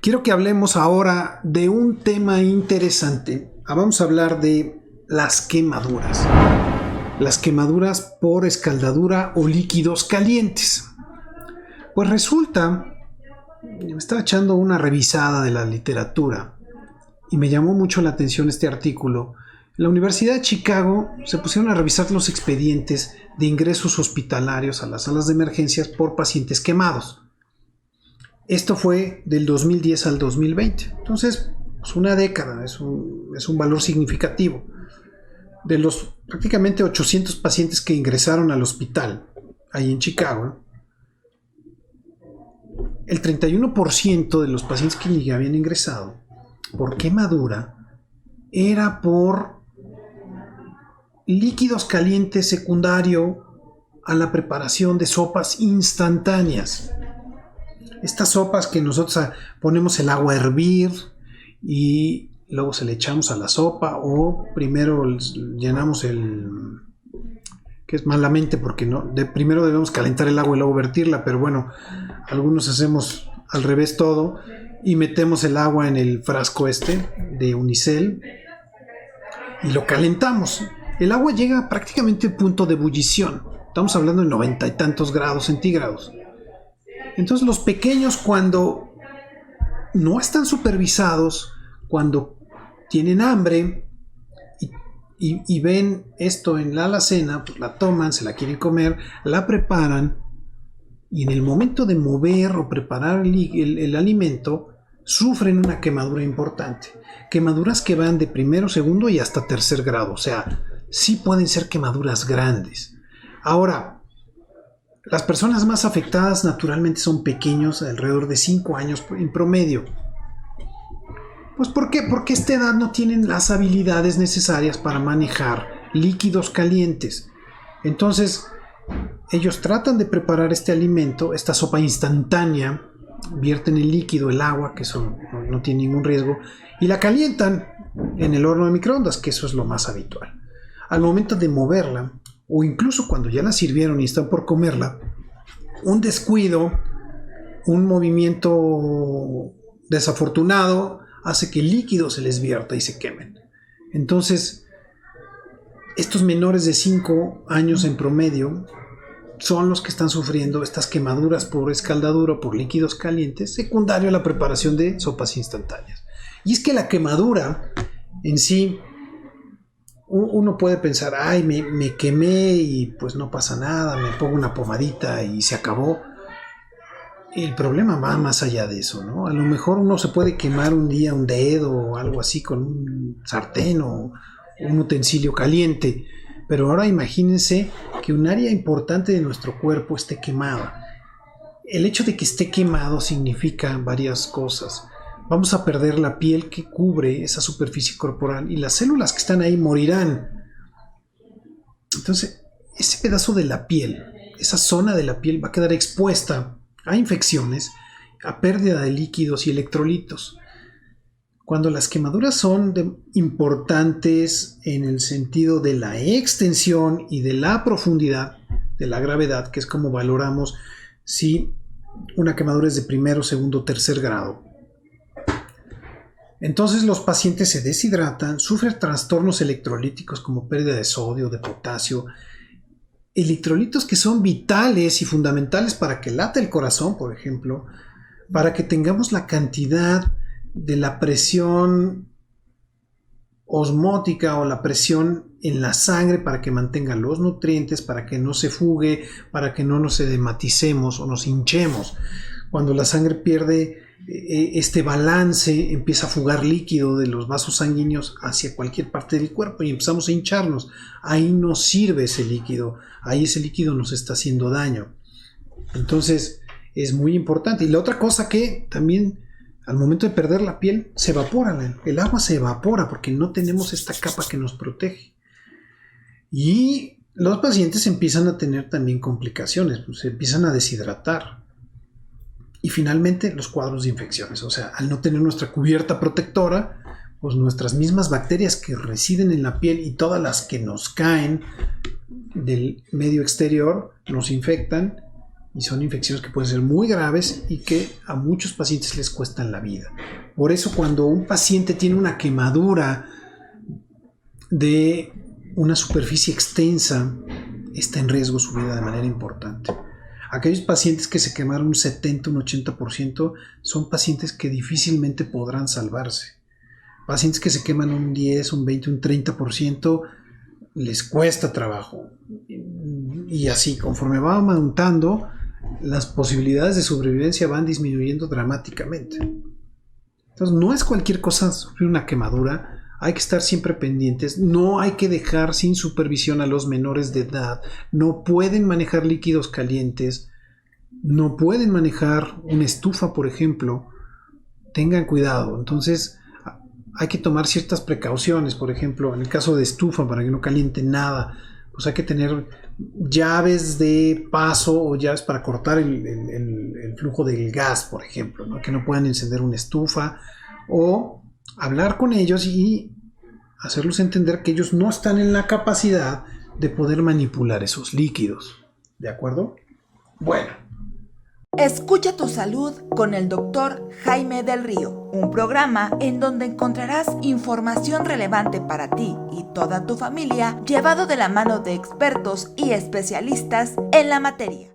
Quiero que hablemos ahora de un tema interesante. Vamos a hablar de las quemaduras. Las quemaduras por escaldadura o líquidos calientes. Pues resulta, me estaba echando una revisada de la literatura y me llamó mucho la atención este artículo. En la Universidad de Chicago se pusieron a revisar los expedientes de ingresos hospitalarios a las salas de emergencias por pacientes quemados. Esto fue del 2010 al 2020. Entonces, pues una década, es un valor significativo. De los prácticamente 800 pacientes que ingresaron al hospital, ahí en Chicago, el 31% de los pacientes que ya habían ingresado por quemadura era por líquidos calientes secundario a la preparación de sopas instantáneas. Estas sopas que nosotros ponemos el agua a hervir y luego se le echamos a la sopa, o primero llenamos que es malamente porque primero debemos calentar el agua y luego vertirla, pero bueno, algunos hacemos al revés todo y metemos el agua en el frasco de unicel y lo calentamos. El agua llega prácticamente al punto de ebullición, estamos hablando de 90 y tantos grados centígrados. Entonces los pequeños, cuando no están supervisados, cuando tienen hambre y ven esto en la alacena, pues la toman, se la quieren comer, la preparan y en el momento de mover o preparar el alimento sufren una quemadura importante. Quemaduras que van de primero, segundo y hasta tercer grado, o sea, sí pueden ser quemaduras grandes. Ahora, las personas más afectadas naturalmente son pequeños, alrededor de 5 años en promedio. Pues ¿por qué? Porque a esta edad no tienen las habilidades necesarias para manejar líquidos calientes. Entonces, ellos tratan de preparar este alimento, esta sopa instantánea, vierten el líquido, el agua, que eso no tiene ningún riesgo, y la calientan en el horno de microondas, que eso es lo más habitual. Al momento de moverla, o incluso cuando ya la sirvieron y están por comerla, un descuido, un movimiento desafortunado hace que el líquido se les vierta y se quemen. Entonces, estos menores de 5 años en promedio son los que están sufriendo estas quemaduras por escaldadura o por líquidos calientes, secundario a la preparación de sopas instantáneas. Y es que la quemadura en sí, uno puede pensar, ay, me quemé y pues no pasa nada, me pongo una pomadita y se acabó. El problema va más allá de eso, ¿no? A lo mejor uno se puede quemar un día un dedo o algo así con un sartén o un utensilio caliente, pero ahora imagínense que un área importante de nuestro cuerpo esté quemada. El hecho de que esté quemado significa varias cosas. Vamos a perder la piel que cubre esa superficie corporal y las células que están ahí morirán. Entonces, ese pedazo de la piel, esa zona de la piel va a quedar expuesta a infecciones, a pérdida de líquidos y electrolitos. Cuando las quemaduras son importantes en el sentido de la extensión y de la profundidad, de la gravedad, que es como valoramos si una quemadura es de primero, segundo, tercer grado. Entonces los pacientes se deshidratan, sufren trastornos electrolíticos como pérdida de sodio, de potasio, electrolitos que son vitales y fundamentales para que lata el corazón, por ejemplo, para que tengamos la cantidad de la presión osmótica o la presión en la sangre para que mantenga los nutrientes, para que no se fugue, para que no nos edematicemos o nos hinchemos. Cuando la sangre pierde este balance, empieza a fugar líquido de los vasos sanguíneos hacia cualquier parte del cuerpo y empezamos a hincharnos. Ahí no sirve ese líquido, ahí ese líquido nos está haciendo daño. Entonces es muy importante. Y la otra cosa que también al momento de perder la piel se evapora, el agua se evapora porque no tenemos esta capa que nos protege. Y los pacientes empiezan a tener también complicaciones, pues se empiezan a deshidratar. Y finalmente los cuadros de infecciones, o sea, al no tener nuestra cubierta protectora, pues nuestras mismas bacterias que residen en la piel y todas las que nos caen del medio exterior nos infectan Y son infecciones que pueden ser muy graves y que a muchos pacientes les cuestan la vida. Por eso cuando un paciente tiene una quemadura de una superficie extensa, está en riesgo su vida de manera importante. Aquellos pacientes que se quemaron un 70, un 80% son pacientes que difícilmente podrán salvarse. Pacientes que se queman un 10, un 20, un 30% les cuesta trabajo. Y así, conforme va aumentando, las posibilidades de sobrevivencia van disminuyendo dramáticamente. Entonces, no es cualquier cosa sufrir una quemadura. Hay que estar siempre pendientes. No hay que dejar sin supervisión a los menores de edad. No pueden manejar líquidos calientes. No pueden manejar una estufa, por ejemplo. Tengan cuidado. Entonces, hay que tomar ciertas precauciones. Por ejemplo, en el caso de estufa, para que no caliente nada, pues hay que tener llaves de paso o llaves para cortar el flujo del gas, por ejemplo, ¿no? Que no puedan encender una estufa, o hablar con ellos y hacerlos entender que ellos no están en la capacidad de poder manipular esos líquidos. ¿De acuerdo? Bueno. Escucha tu salud con el Dr. Jaime del Río, un programa en donde encontrarás información relevante para ti y toda tu familia, llevado de la mano de expertos y especialistas en la materia.